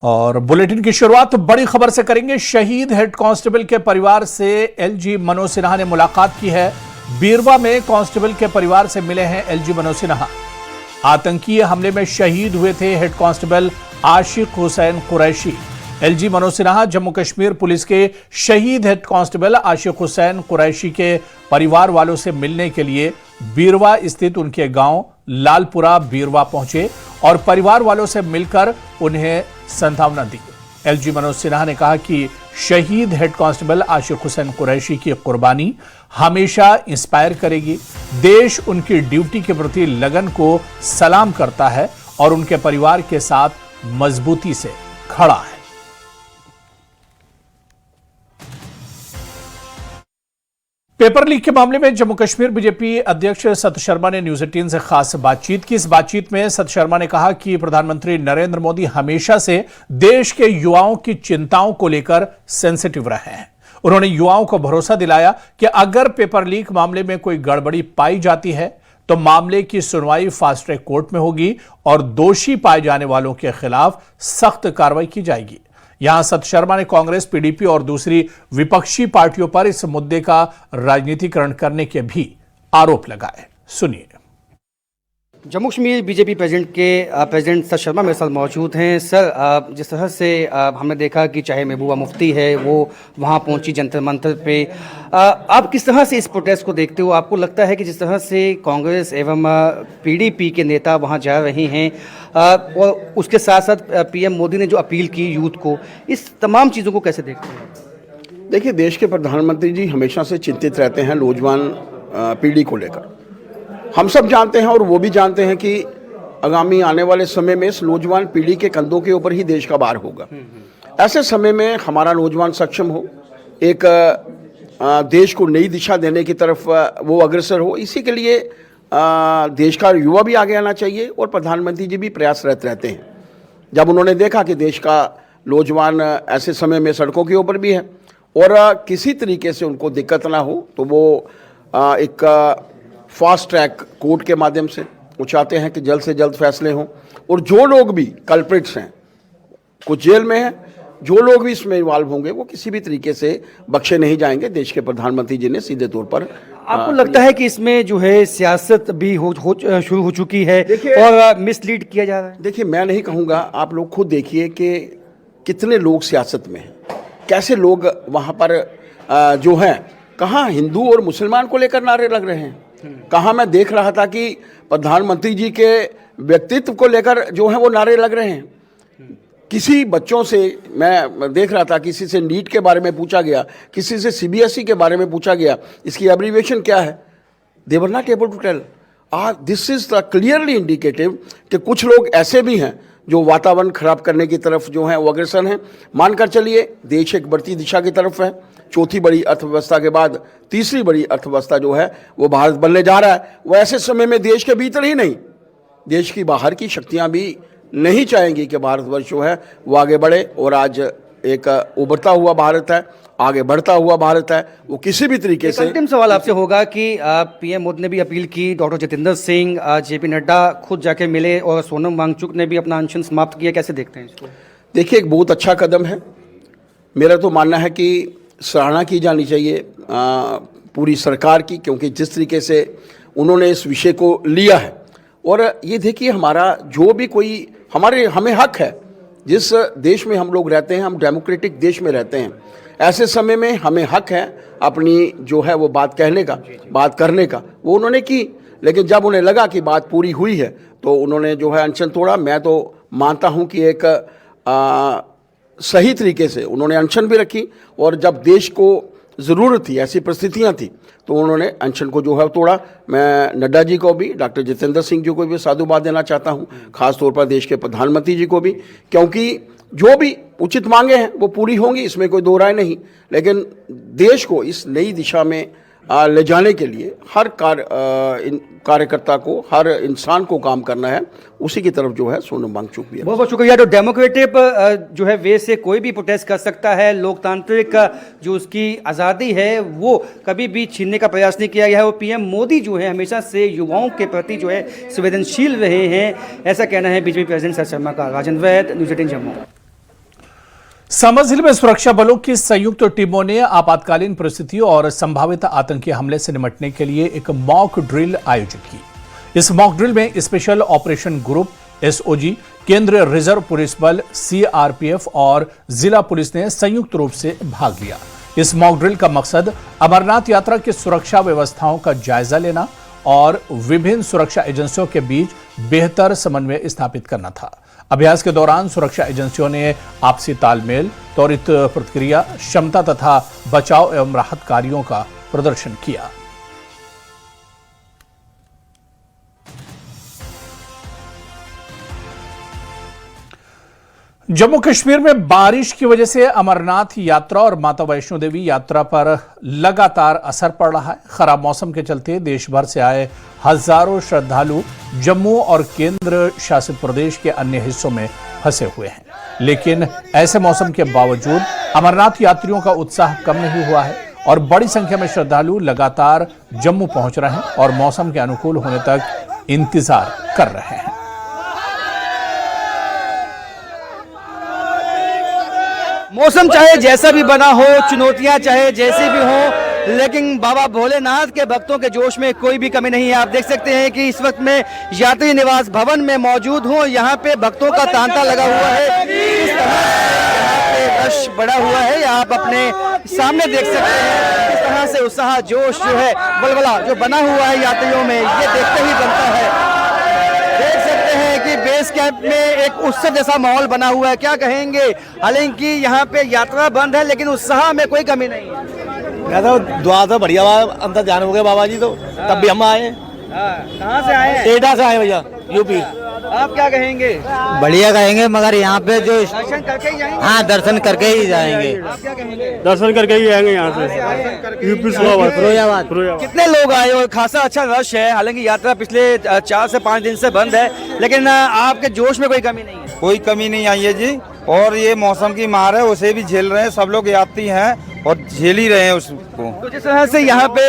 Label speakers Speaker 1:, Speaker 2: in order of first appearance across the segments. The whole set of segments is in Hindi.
Speaker 1: और बुलेटिन की शुरुआत बड़ी खबर से करेंगे। शहीद हेड कांस्टेबल के परिवार से एलजी मनोज सिन्हा ने मुलाकात की है। बीरवा में कांस्टेबल के परिवार से मिले हैं एलजी मनोज सिन्हा। आतंकी हमले में शहीद हुए थे हेड कांस्टेबल आशिक हुसैन कुरैशी। एलजी मनोज सिन्हा जम्मू कश्मीर पुलिस के शहीद हेड कांस्टेबल आशिक हुसैन कुरैशी के परिवार वालों से मिलने के लिए बीरवा स्थित उनके गांव लालपुरा बीरवा पहुंचे और परिवार वालों से मिलकर उन्हें सांत्वना दी। एलजी मनोज सिन्हा ने कहा कि शहीद हेड कांस्टेबल आशिक हुसैन कुरैशी की कुर्बानी हमेशा इंस्पायर करेगी। देश उनकी ड्यूटी के प्रति लगन को सलाम करता है और उनके परिवार के साथ मजबूती से खड़ा है। पेपर लीक के मामले में जम्मू कश्मीर बीजेपी अध्यक्ष सत शर्मा ने न्यूज 18 से खास बातचीत की। इस बातचीत में सत शर्मा ने कहा कि प्रधानमंत्री नरेंद्र मोदी हमेशा से देश के युवाओं की चिंताओं को लेकर सेंसिटिव रहे हैं। उन्होंने युवाओं को भरोसा दिलाया कि अगर पेपर लीक मामले में कोई गड़बड़ी पाई जाती है तो मामले की सुनवाई फास्ट ट्रैक कोर्ट में होगी और दोषी पाए जाने वालों के खिलाफ सख्त कार्रवाई की जाएगी। यहां सत शर्मा ने कांग्रेस, पीडीपी और दूसरी विपक्षी पार्टियों पर इस मुद्दे का राजनीतिकरण करने के भी आरोप लगाए। सुनिए।
Speaker 2: जम्मू कश्मीर बीजेपी प्रेसिडेंट सत शर्मा मेरे साथ मौजूद हैं। सर, जिस तरह से हमने देखा कि चाहे महबूबा मुफ्ती है वो वहाँ पहुँची जंतर मंतर पे, आप किस तरह से इस प्रोटेस्ट को देखते हो? आपको लगता है कि जिस तरह से कांग्रेस एवं पीडीपी के नेता वहाँ जा रहे हैं और उसके साथ साथ पीएम मोदी ने जो अपील की यूथ को, इस तमाम चीज़ों को कैसे देखते हैं?
Speaker 3: देखिए, देश के प्रधानमंत्री जी हमेशा से चिंतित रहते हैं नौजवान पीढ़ी को लेकर। हम सब जानते हैं और वो भी जानते हैं कि आगामी आने वाले समय में इस नौजवान पीढ़ी के कंधों के ऊपर ही देश का भार होगा। ऐसे समय में हमारा नौजवान सक्षम हो, एक देश को नई दिशा देने की तरफ वो अग्रसर हो, इसी के लिए देश का युवा भी आगे आना चाहिए और प्रधानमंत्री जी भी प्रयासरत रहते हैं। जब उन्होंने देखा कि देश का नौजवान ऐसे समय में सड़कों के ऊपर भी है और किसी तरीके से उनको दिक्कत ना हो, तो वो एक फास्ट ट्रैक कोर्ट के माध्यम से वो चाहते हैं कि जल्द से जल्द फैसले हों और जो लोग भी कल्प्रिट्स हैं, कुछ जेल में हैं, जो लोग भी इसमें इन्वॉल्व होंगे वो किसी भी तरीके से बख्शे नहीं जाएंगे। देश के प्रधानमंत्री जी ने सीधे तौर पर
Speaker 2: आपको लगता है कि इसमें जो है सियासत भी शुरू हो चुकी है और मिसलीड किया जा रहा है?
Speaker 3: देखिए, मैं नहीं कहूँगा, आप लोग खुद देखिए कि कितने लोग सियासत में हैं, कैसे लोग वहाँ पर जो हैं, कहाँ हिंदू और मुसलमान को लेकर नारे लग रहे हैं, कहाँ मैं देख रहा था कि प्रधानमंत्री जी के व्यक्तित्व को लेकर जो है वो नारे लग रहे हैं। किसी बच्चों से मैं देख रहा था, किसी से नीट के बारे में पूछा गया, किसी से सीबीएसई के बारे में पूछा गया, इसकी एब्रीविएशन क्या है? They were not able to tell. This is the clearly indicative कि कुछ लोग ऐसे भी हैं जो वातावरण खराब करने की तरफ जो है वो अग्रसर हैं। मानकर चलिए, देश एक बढ़ती दिशा की तरफ है। चौथी बड़ी अर्थव्यवस्था के बाद तीसरी बड़ी अर्थव्यवस्था जो है वो भारत बनने जा रहा है। वो ऐसे समय में देश के भीतर ही नहीं, देश की बाहर की शक्तियां भी नहीं चाहेंगी कि भारतवर्ष जो है वो आगे बढ़े। और आज एक उभरता हुआ भारत है, आगे बढ़ता हुआ भारत है। वो किसी भी तरीके से
Speaker 2: अंतिम सवाल आपसे होगा कि पीएम मोदी ने भी अपील की, डॉक्टर जितेंद्र सिंह, जेपी नड्डा खुद जाके मिले और सोनम वांगचुक ने भी अपना अनशन समाप्त किया। कैसे देखते हैं इसको?
Speaker 3: देखिए, एक बहुत अच्छा कदम है। मेरा तो मानना है कि सराहना की जानी चाहिए पूरी सरकार की, क्योंकि जिस तरीके से उन्होंने इस विषय को लिया है। और ये देखिए, हमारा जो भी कोई हमें हक है, जिस देश में हम लोग रहते हैं, हम डेमोक्रेटिक देश में रहते हैं, ऐसे समय में हमें हक है अपनी जो है वो बात कहने का, बात करने का। वो उन्होंने की, लेकिन जब उन्हें लगा कि बात पूरी हुई है तो उन्होंने जो है अनशन तोड़ा। मैं तो मानता हूँ कि एक सही तरीके से उन्होंने अनशन भी रखी और जब देश को ज़रूरत थी, ऐसी परिस्थितियां थी, तो उन्होंने अनशन को जो है तोड़ा। मैं नड्डा जी को भी, डॉक्टर जितेंद्र सिंह जी को भी साधुवाद देना चाहता हूं, खासतौर पर देश के प्रधानमंत्री जी को भी, क्योंकि जो भी उचित मांगे हैं वो पूरी होंगी, इसमें कोई दो राय नहीं। लेकिन देश को इस नई दिशा में ले जाने के लिए हर कार्यकर्ता को, हर इंसान को काम करना है। उसी की तरफ जो है सोनम वांगचुक भी है।
Speaker 2: बहुत बहुत शुक्रिया। तो डेमोक्रेटिक जो है वे से कोई भी प्रोटेस्ट कर सकता है। लोकतांत्रिक जो उसकी आज़ादी है वो कभी भी छीनने का प्रयास नहीं किया गया है। और पीएम मोदी जो है हमेशा से युवाओं के प्रति जो है संवेदनशील रहे हैं, ऐसा कहना है बीजेपी प्रेसिडेंट सत शर्मा का। राजन वैद, न्यूज़ 18 जम्मू।
Speaker 1: समझिल में सुरक्षा बलों की संयुक्त टीमों ने आपातकालीन परिस्थितियों और संभावित आतंकी हमले से निपटने के लिए एक मॉक ड्रिल आयोजित की। इस मॉक ड्रिल में स्पेशल ऑपरेशन ग्रुप, एसओजी, केंद्रीय रिजर्व पुलिस बल, सीआरपीएफ और जिला पुलिस ने संयुक्त रूप से भाग लिया। इस मॉक ड्रिल का मकसद अमरनाथ यात्रा की सुरक्षा व्यवस्थाओं का जायजा लेना और विभिन्न सुरक्षा एजेंसियों के बीच बेहतर समन्वय स्थापित करना था। अभ्यास के दौरान सुरक्षा एजेंसियों ने आपसी तालमेल, त्वरित प्रतिक्रिया क्षमता तथा बचाव एवं राहत कार्यों का प्रदर्शन किया। जम्मू कश्मीर में बारिश की वजह से अमरनाथ यात्रा और माता वैष्णो देवी यात्रा पर लगातार असर पड़ रहा है। खराब मौसम के चलते देश भर से आए हजारों श्रद्धालु जम्मू और केंद्र शासित प्रदेश के अन्य हिस्सों में फंसे हुए हैं, लेकिन ऐसे मौसम के बावजूद अमरनाथ यात्रियों का उत्साह कम नहीं हुआ है और बड़ी संख्या में श्रद्धालु लगातार जम्मू पहुंच रहे हैं और मौसम के अनुकूल होने तक इंतजार कर रहे हैं।
Speaker 2: मौसम चाहे जैसा भी बना हो, चुनौतियां चाहे जैसी भी हो, लेकिन बाबा भोलेनाथ के भक्तों के जोश में कोई भी कमी नहीं है। आप देख सकते हैं कि इस वक्त मैं यात्री निवास भवन में मौजूद हूं। यहाँ पे भक्तों का तांता लगा हुआ है, इस तरह यहाँ पे रश बढ़ा हुआ है। आप अपने सामने देख सकते हैं किस तरह से उत्साह, जोश जो है, बलबला जो बना हुआ है यात्रियों में, ये देखते ही बनता है। देख सकते हैं कि बेस कैंप में एक उत्सव जैसा माहौल बना हुआ है। क्या कहेंगे? हालांकि यहाँ पे यात्रा बंद है, लेकिन उत्साह में कोई कमी नहीं है।
Speaker 4: तो दुआ तो बढ़िया अंदर ध्यान हो गया बाबा जी, तो तब भी हम आए।
Speaker 2: कहाँ से आए हैं?
Speaker 4: एटा से आए भैया, यूपी।
Speaker 2: आप क्या कहेंगे?
Speaker 5: बढ़िया कहेंगे, मगर यहाँ पे जो
Speaker 2: दर्शन करके ही जाएंगे?
Speaker 5: हाँ, दर्शन करके ही जाएंगे।
Speaker 2: आप क्या कहेंगे?
Speaker 4: दर्शन करके ही आएंगे यहाँ से, यूपी
Speaker 5: फिरोजाबाद।
Speaker 2: कितने लोग आए और खासा अच्छा रश है। हालांकि यात्रा पिछले 4 से 5 दिन से बंद है, लेकिन आपके जोश में कोई कमी नहीं है।
Speaker 6: कोई कमी नहीं आई है जी, और ये मौसम की मार है, उसे भी झेल रहे हैं। सब लोग यात्री हैं और झेल ही रहे हैं उसको।
Speaker 2: तो जिस तरह से यहाँ पे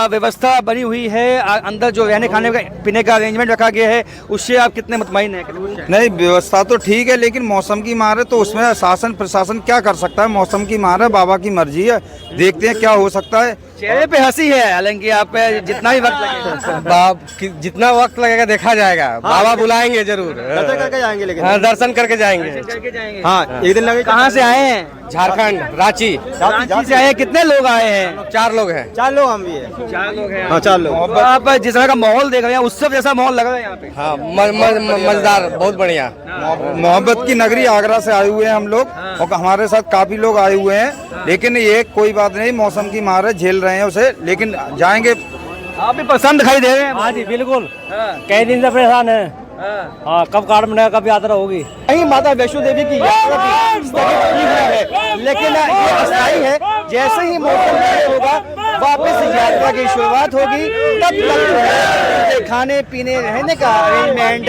Speaker 2: व्यवस्था बनी हुई है, अंदर जो रहने खाने का पीने का अरेंजमेंट रखा गया है, उससे आप कितने मुतमईन हैं?
Speaker 6: नहीं, व्यवस्था तो ठीक है, लेकिन मौसम की मार है तो उसमें शासन प्रशासन क्या कर सकता है? मौसम की मार है, बाबा की मर्जी है, देखते हैं क्या हो सकता है।
Speaker 2: चेहरे पे हंसी है, हालांकि आप जितना ही वक्त लगेगा
Speaker 4: जितना वक्त लगेगा देखा जाएगा। बाबा बुलाएंगे जरूर,
Speaker 2: दर्शन करके जाएंगे। लेकिन
Speaker 4: हाँ, दर्शन करके जाएंगे।
Speaker 2: हाँ, एक दिन लगे। कहाँ से आए हैं?
Speaker 4: झारखंड, रांची
Speaker 2: से आए हैं। कितने लोग आए हैं?
Speaker 4: 4 लोग हैं।
Speaker 2: 4 लोग हम भी हैं। 4 लोग हैं।
Speaker 4: हाँ, 4 लोग।
Speaker 2: आप जिस तरह का माहौल देख रहे हैं, उत्सव जैसा माहौल लग रहा है यहाँ पे।
Speaker 4: हाँ, मजेदार, बहुत बढ़िया।
Speaker 6: मोहब्बत की नगरी आगरा से आए हुए हैं हम लोग, और हमारे साथ काफी लोग आए हुए हैं, लेकिन ये कोई बात नहीं, मौसम की मार है, झेल रहे हैं उसे, लेकिन जाएंगे।
Speaker 2: आप भी पसंद दिखाई दे रहे हैं।
Speaker 5: हाँ जी, बिल्कुल। कई दिन से परेशान है। हाँ, कब कार्ड बनेगा, कब यात्रा होगी।
Speaker 2: कहीं माता वैष्णो देवी की यात्रा भी स्थगित की हुई है, लेकिन ये अस्थायी है। जैसे ही मौसम ठीक होगा, वापस यात्रा की शुरुआत होगी। तब तक खाने पीने रहने का अरेंजमेंट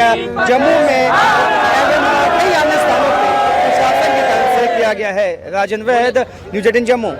Speaker 2: जम्मू में एवं कई अन्य स्थानों पर प्रशासन की तरफ से किया गया है। राजन वैद, न्यूज़ 18 जम्मू।